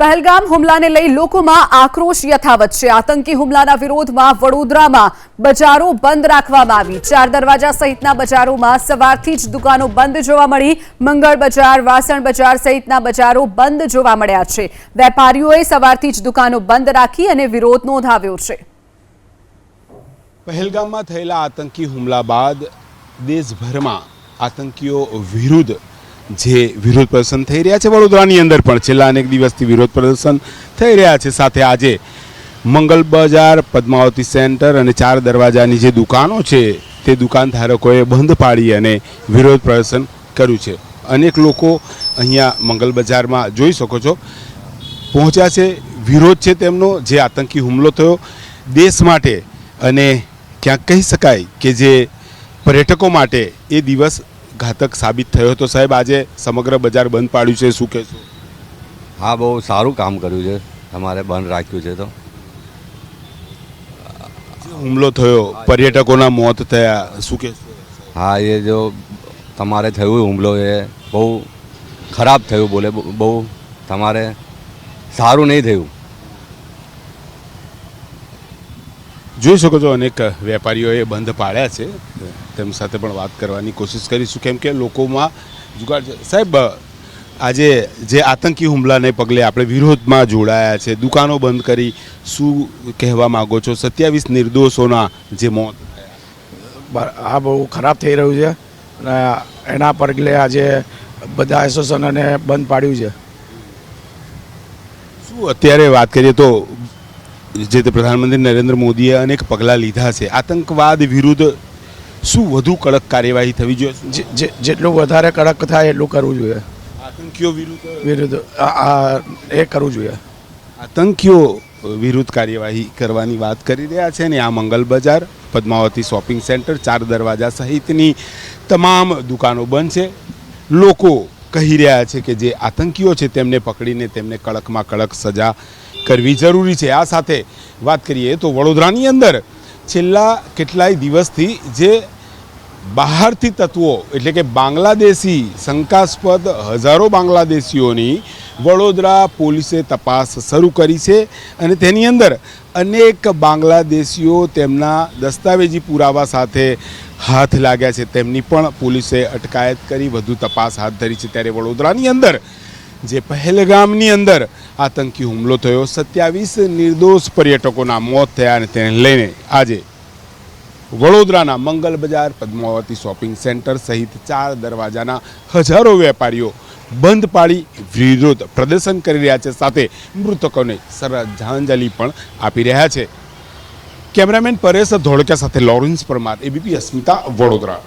पहलगाम हुमलाने लई लोकोमां आक्रोश यथावत छे। आतंकी हुमलाना विरोधमां वडोदरामां बजारो बंध राखवामां आवी। चार दरवाजा सहितना बजारोमां सवारथी ज दुकानो बंध जोवा मळी। मंगळ बजार, वासण बजार सहितना बजारो बंध जोवा मळ्या छे। वेपारीओए सवारथी ज दुकानो बंध राखी अने विरोध नोंधाव्यो छे। पहलगामમાં થયેલા આતંકી હુમલા બાદ દેશભરમાં આતંકીઓ વિરુદ્ધ જે વિરોધ પ્રદર્શન થઈ રહ્યા છે વડોદરાની અંદર પણ છેલ્લા અનેક દિવસથી વિરોધ પ્રદર્શન થઈ રહ્યા છે। સાથે આજે મંગલ બજાર, પદ્માવતી સેન્ટર અને ચાર દરવાજાની જે દુકાનો છે તે દુકાનધારકોએ બંધ પાડી અને વિરોધ પ્રદર્શન કર્યું છે। અનેક લોકો અહીંયા મંગલ બજારમાં જોઈ શકો છો પહોંચ્યા છે। વિરોધ છે તેમનો જે આતંકી હુમલો થયો દેશ માટે અને ક્યાંક કહી શકાય કે જે पर्यटकों माटे ए दिवस घातक साबित थयो। तो साहेब आजे समग्र बजार बंद पाड्યું છે, શું કહેશો? हाँ, बहुत सारू काम कर्યું છે, हमारे बंद राख्યું છે। तो હુમલો થયો, पर्यटकोना मौत થયા, શું કહેશો? हाँ, ये जो તમારે થયું હુમલો એ બહુ ખરાબ થયું, બોલે બહુ તમારે સારું નહીં થયું। જોઈ શકો છો અનેક વેપારીઓએ બંધ પાડ્યા છે। તેમ સાથે પણ વાત કરવાની કોશિશ કરીશું કેમ કે લોકોમાં જુગાડ છે। સાહેબ આજે જે આતંકી હુમલાને પગલે આપણે વિરોધમાં જોડાયા છે, દુકાનો બંધ કરી, શું કહેવા માંગો છો? 27 નિર્દોષોના જે મોત આ બહુ ખરાબ થઈ રહ્યું છે અને એના પગલે આજે બધા એસોસિએશનોને બંધ પાડ્યું છે। શું અત્યારે વાત કરીએ તો જે તે પ્રધાનમંત્રી નરેન્દ્ર મોદીએ અનેક પગલાં લીધા છે આતંકવાદ વિરુદ્ધ, શું વધુ કડક કાર્યવાહી થવી જોઈએ? જેટલું વધારે કડક થાય એટલું કરવું જોઈએ। આતંકીઓ વિરુદ્ધ એ કરવું જોઈએ। આતંકીઓ વિરુદ્ધ કાર્યવાહી કરવાની વાત કરી રહ્યા છે ને આ મંગલ બજાર, પદ્માવતી શોપિંગ સેન્ટર, ચાર દરવાજા સહિતની તમામ દુકાનો બંધ છે। લોકો કહી રહ્યા છે કે જે આતંકીઓ છે તેમને પકડીને તેમને કડકમાં કડક સજા કરવી જરૂરી છે। આ સાથે વાત કરીએ તો વડોદરાની અંદર છેલ્લા કેટલાય દિવસથી જે બહારથી તત્વો એટલે કે બાંગ્લાદેશી શંકાસ્પદ હજારો બાંગ્લાદેશીઓની વડોદરા પોલીસે તપાસ શરૂ કરી છે અને તેની અંદર અનેક બાંગ્લાદેશીઓ તેમના દસ્તાવેજી પુરાવા સાથે હાથ લાગ્યા છે। તેમની પણ પોલીસે અટકાયત કરી વધુ તપાસ હાથ ધરી છે। ત્યારે વડોદરાની અંદર જે પહેલગામની અંદર આતંકી હુમલો થયો, 27 નિર્દોષ પર્યટકોના મોત થયા અને તેને લઈને આજે વડોદરાના મંગલ બજાર, પદ્માવતી શોપિંગ સેન્ટર સહિત ચાર દરવાજાના હજારો વેપારીઓ બંધ પાડી વિરોધ પ્રદર્શન કરી રહ્યા છે। સાથે મૃતકોને શ્રદ્ધાંજલિ પણ આપી રહ્યા છે। કેમેરામેન પરેશ ધોળકિયા સાથે લોરેન્સ પરમાર, એબીપી અસ્મિતા, વડોદરા।